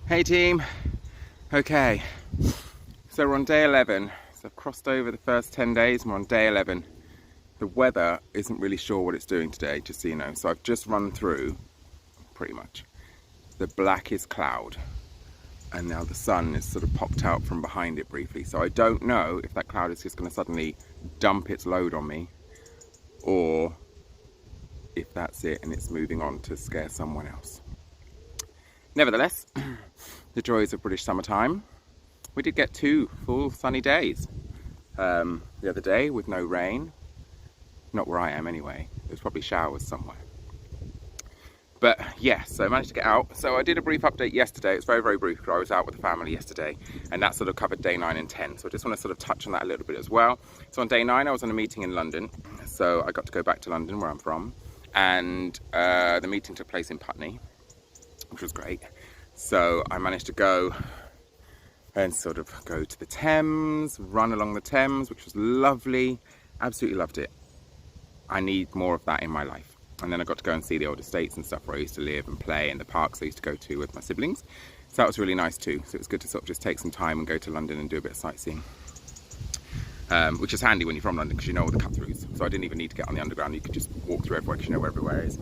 Hey team. Okay, so we're on day 11. So I've crossed over the first 10 days and we're on day 11. The weather isn't really sure what it's doing today, just so you know. So I've just run through, pretty much, the blackest cloud. And now the sun is sort of popped out from behind it briefly. So I don't know if that cloud is just going to suddenly dump its load on me, or if that's it and it's moving on to scare someone else. Nevertheless, the joys of British summertime. We did get 2 full sunny days the other day with no rain. Not where I am anyway. There's probably showers somewhere. But yeah, so I managed to get out. So I did a brief update yesterday. It's very, very brief because I was out with the family yesterday, and that sort of covered day 9 and 10. So I just want to sort of touch on that a little bit as well. So on day 9, I was on a meeting in London. So I got to go back to London, where I'm from. And the meeting took place in Putney, which was great. So I managed to go and sort of go to the Thames, run along the Thames, which was lovely. Absolutely loved it. I need more of that in my life. And then I got to go and see the old estates and stuff where I used to live and play, and the parks I used to go to with my siblings. So that was really nice too. So it was good to sort of just take some time and go to London and do a bit of sightseeing. Which is handy when you're from London because you know all the cut-throughs. So I didn't even need to get on the underground. You could just walk through everywhere because you know where everywhere is.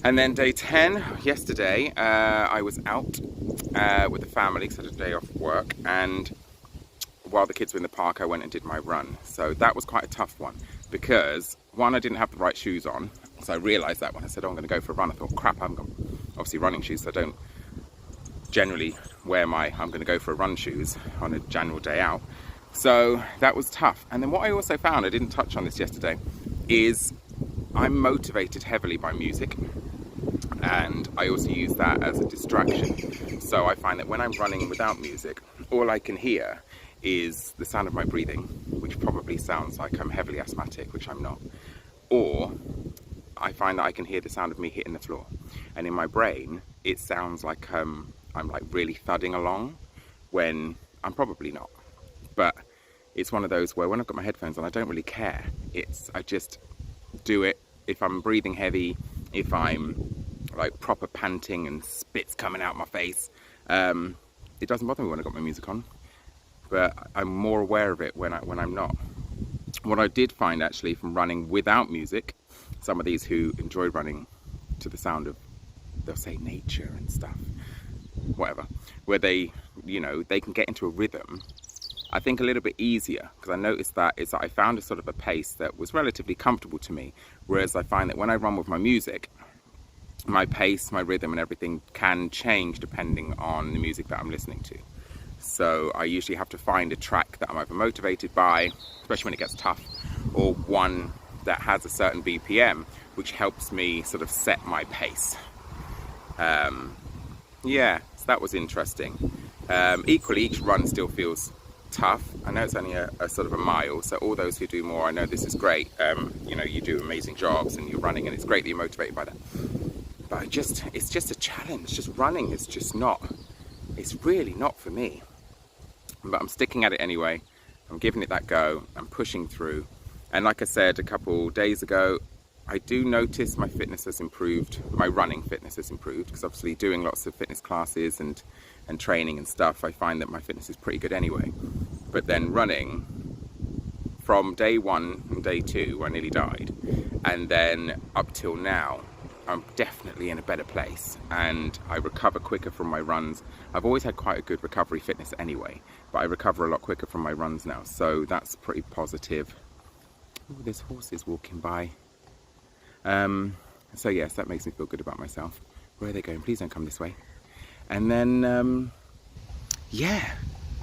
And then day 10, yesterday, I was out with the family, so I had a day off work, and while the kids were in the park, I went and did my run. So that was quite a tough one because, one, I didn't have the right shoes on. So I realised that when I said, oh, I'm going to go for a run, I thought, crap, I'm obviously running shoes, so I don't generally wear my I'm going to go for a run shoes on a general day out. So that was tough. And then what I also found, I didn't touch on this yesterday, is I'm motivated heavily by music, and I also use that as a distraction. So I find that when I'm running without music, all I can hear is the sound of my breathing, which probably sounds like I'm heavily asthmatic, which I'm not. Or I find that I can hear the sound of me hitting the floor. And in my brain, it sounds like I'm like really thudding along, when I'm probably not. But it's one of those where when I've got my headphones on, I don't really care. I just do it if I'm breathing heavy, if I'm like proper panting and spit's coming out my face. It doesn't bother me when I've got my music on, but I'm more aware of it when I'm not. What I did find actually from running without music, some of these who enjoy running to the sound of, they'll say nature and stuff, whatever, where they can get into a rhythm, I think a little bit easier, because I noticed that I found a sort of a pace that was relatively comfortable to me, whereas I find that when I run with my music, my pace, my rhythm and everything can change depending on the music that I'm listening to. So I usually have to find a track that I'm either motivated by, especially when it gets tough, or one that has a certain BPM, which helps me sort of set my pace. Yeah, so that was interesting. Equally, each run still feels tough. I know it's only a sort of a mile, so all those who do more, I know this is great. You do amazing jobs and you're running, and it's great that you're motivated by that. But it's just a challenge. Just running is just not, it's really not for me. But I'm sticking at it anyway. I'm giving it that go. I'm pushing through. And like I said a couple days ago, I do notice my fitness has improved, my running fitness has improved, because obviously doing lots of fitness classes and training and stuff, I find that my fitness is pretty good anyway. But then running, from day 1 and day 2, where I nearly died, and then up till now, I'm definitely in a better place, and I recover quicker from my runs. I've always had quite a good recovery fitness anyway, but I recover a lot quicker from my runs now, so that's pretty positive. Ooh, there's horses walking by. So yes, that makes me feel good about myself. Where are they going? Please don't come this way. And then, yeah,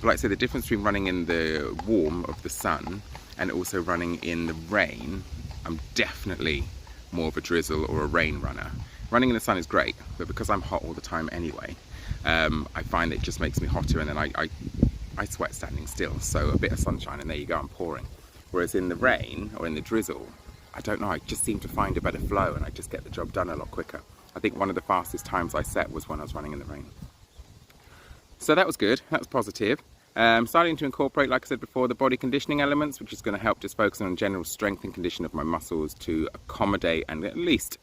like I say, the difference between running in the warm of the sun and also running in the rain, I'm definitely more of a drizzle or a rain runner. Running in the sun is great, but because I'm hot all the time anyway, I find it just makes me hotter, and then I sweat standing still. So a bit of sunshine and there you go, I'm pouring. Whereas in the rain or in the drizzle, I don't know, I just seem to find a better flow and I just get the job done a lot quicker. I think one of the fastest times I set was when I was running in the rain. So that was good, that was positive. Starting to incorporate, like I said before, the body conditioning elements, which is going to help just focus on general strength and condition of my muscles to accommodate and at least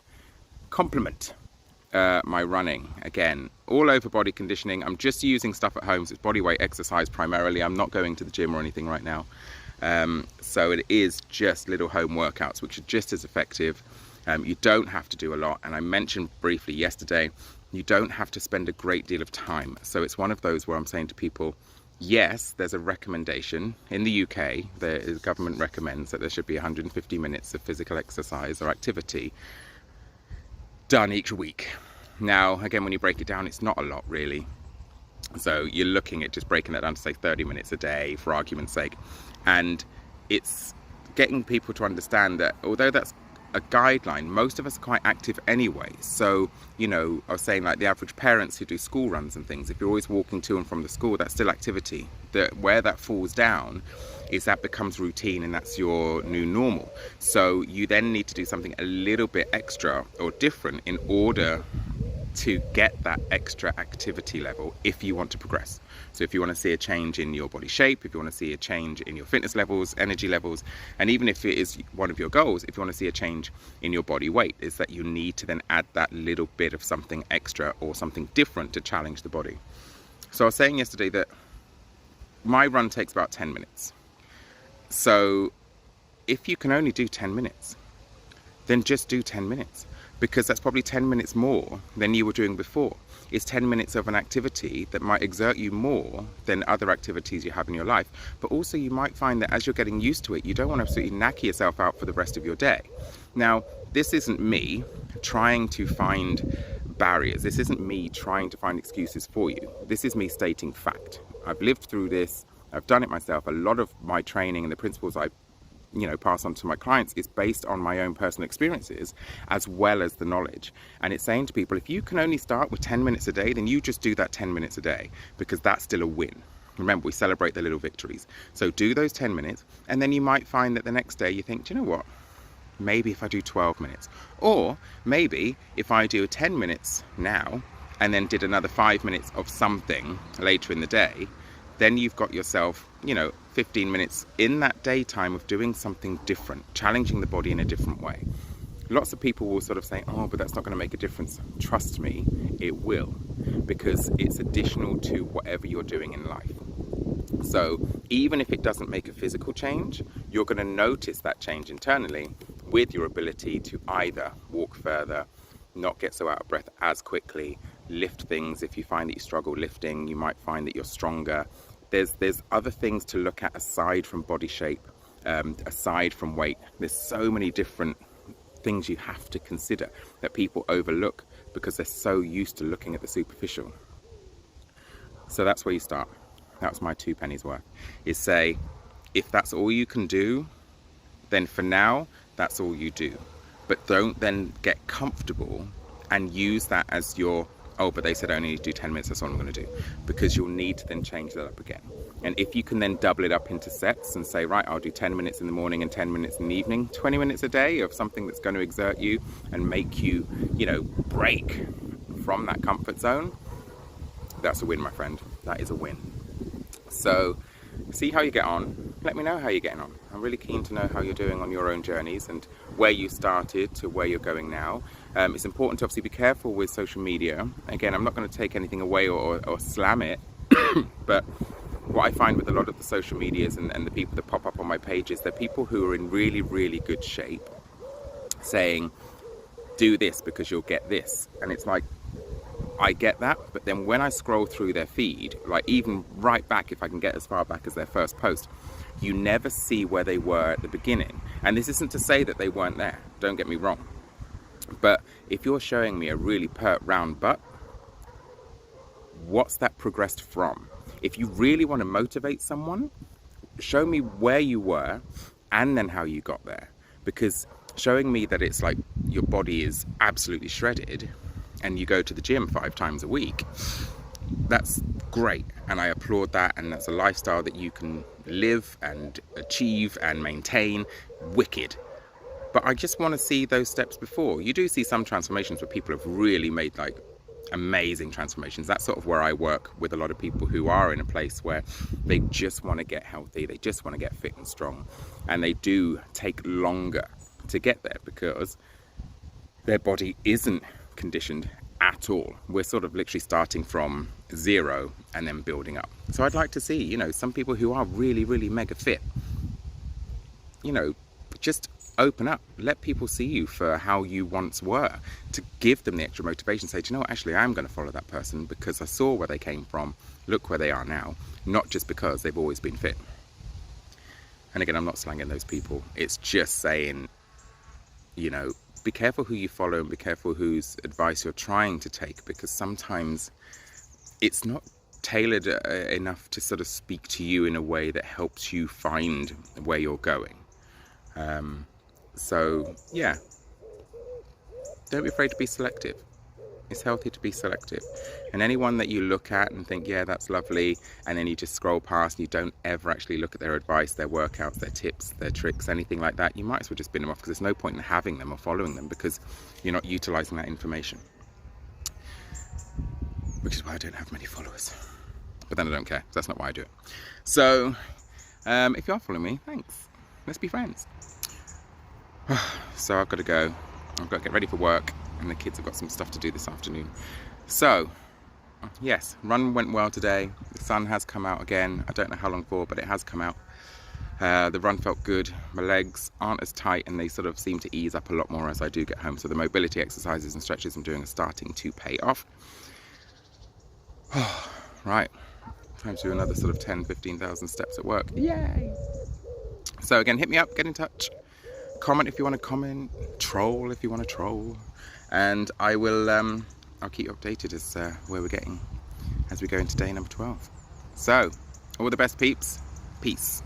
complement my running. Again, all over body conditioning. I'm just using stuff at home, so it's body weight exercise primarily. I'm not going to the gym or anything right now. So it is just little home workouts, which are just as effective. You don't have to do a lot, and I mentioned briefly yesterday, you don't have to spend a great deal of time. So it's one of those where I'm saying to people, yes, there's a recommendation. In the UK, the government recommends that there should be 150 minutes of physical exercise or activity done each week. Now, again, when you break it down, it's not a lot really. So you're looking at just breaking that down to say 30 minutes a day for argument's sake. And it's getting people to understand that although that's a guideline, most of us are quite active anyway. So, you know, I was saying like the average parents who do school runs and things, if you're always walking to and from the school, that's still activity. Where that falls down is that becomes routine, and that's your new normal. So you then need to do something a little bit extra or different in order to get that extra activity level if you want to progress. So if you want to see a change in your body shape, if you want to see a change in your fitness levels, energy levels, and even if it is one of your goals, if you want to see a change in your body weight, is that you need to then add that little bit of something extra or something different to challenge the body. So I was saying yesterday that my run takes about 10 minutes. So if you can only do 10 minutes, then just do 10 minutes. Because that's probably 10 minutes more than you were doing before. It's 10 minutes of an activity that might exert you more than other activities you have in your life. But also you might find that as you're getting used to it, you don't want to absolutely knacker yourself out for the rest of your day. Now, this isn't me trying to find barriers. This isn't me trying to find excuses for you. This is me stating fact. I've lived through this. I've done it myself. A lot of my training and the principles I pass on to my clients is based on my own personal experiences as well as the knowledge. And it's saying to people, if you can only start with 10 minutes a day, then you just do that 10 minutes a day, because that's still a win. Remember, we celebrate the little victories. So do those 10 minutes, and then you might find that the next day you think, do you know what? Maybe if I do 12 minutes, or maybe if I do 10 minutes now and then did another 5 minutes of something later in the day, then you've got yourself, 15 minutes in that daytime of doing something different, challenging the body in a different way. Lots of people will sort of say, oh, but that's not going to make a difference. Trust me, it will, because it's additional to whatever you're doing in life. So even if it doesn't make a physical change, you're going to notice that change internally with your ability to either walk further, not get so out of breath as quickly, lift things. If you find that you struggle lifting, you might find that you're stronger. There's other things to look at aside from body shape, aside from weight. There's so many different things you have to consider that people overlook because they're so used to looking at the superficial. So that's where you start. That's my 2 pennies worth, is say, if that's all you can do, then for now, that's all you do. But don't then get comfortable and use that as your, oh, but they said I only need to do 10 minutes, that's all I'm going to do. Because you'll need to then change that up again. And if you can then double it up into sets and say, right, I'll do 10 minutes in the morning and 10 minutes in the evening, 20 minutes a day of something that's going to exert you and make you, break from that comfort zone, that's a win, my friend. That is a win. So see how you get on. Let me know how you're getting on. I'm really keen to know how you're doing on your own journeys and where you started to where you're going now. It's important to obviously be careful with social media. Again, I'm not going to take anything away or slam it, but what I find with a lot of the social medias and the people that pop up on my pages, they're people who are in really, really good shape saying, do this because you'll get this. And it's like, I get that, but then when I scroll through their feed, like even right back, if I can get as far back as their first post, you never see where they were at the beginning. And this isn't to say that they weren't there, don't get me wrong. But if you're showing me a really pert round butt, what's that progressed from? If you really want to motivate someone, show me where you were and then how you got there. Because showing me that it's like your body is absolutely shredded and you go to the gym 5 times a week, that's great, and I applaud that, and that's a lifestyle that you can live and achieve and maintain. Wicked. But I just want to see those steps before. You do see some transformations where people have really made like amazing transformations. That's sort of where I work with a lot of people who are in a place where they just want to get healthy, they just want to get fit and strong, and they do take longer to get there because their body isn't conditioned at all. We're sort of literally starting from zero and then building up. So I'd like to see, you know, some people who are really, really mega fit, you know, just open up, let people see you for how you once were, to give them the extra motivation. Say, do you know what, actually I'm going to follow that person because I saw where they came from, look where they are now, not just because they've always been fit. And again, I'm not slanging those people, it's just saying, you know, be careful who you follow and be careful whose advice you're trying to take, because sometimes it's not tailored enough to sort of speak to you in a way that helps you find where you're going. So yeah, don't be afraid to be selective. It's healthy to be selective. And anyone that you look at and think, yeah, that's lovely, and then you just scroll past and you don't ever actually look at their advice, their workouts, their tips, their tricks, anything like that, you might as well just bin them off, because there's no point in having them or following them because you're not utilizing that information. Which is why I don't have many followers. But then I don't care, that's not why I do it. So if you are following me, thanks. Let's be friends. So I've got to go. I've got to get ready for work, and the kids have got some stuff to do this afternoon. So yes, run went well today. The sun has come out again. I don't know how long for, but it has come out. The run felt good. My legs aren't as tight, and they sort of seem to ease up a lot more as I do get home. So the mobility exercises and stretches I'm doing are starting to pay off. Right, time to do another sort of 10-15,000 steps at work. Yay! So again, hit me up, get in touch. Comment if you want to comment, troll if you want to troll, and I will I'll keep you updated as where we're getting as we go into day number 12. So all the best, peeps. Peace.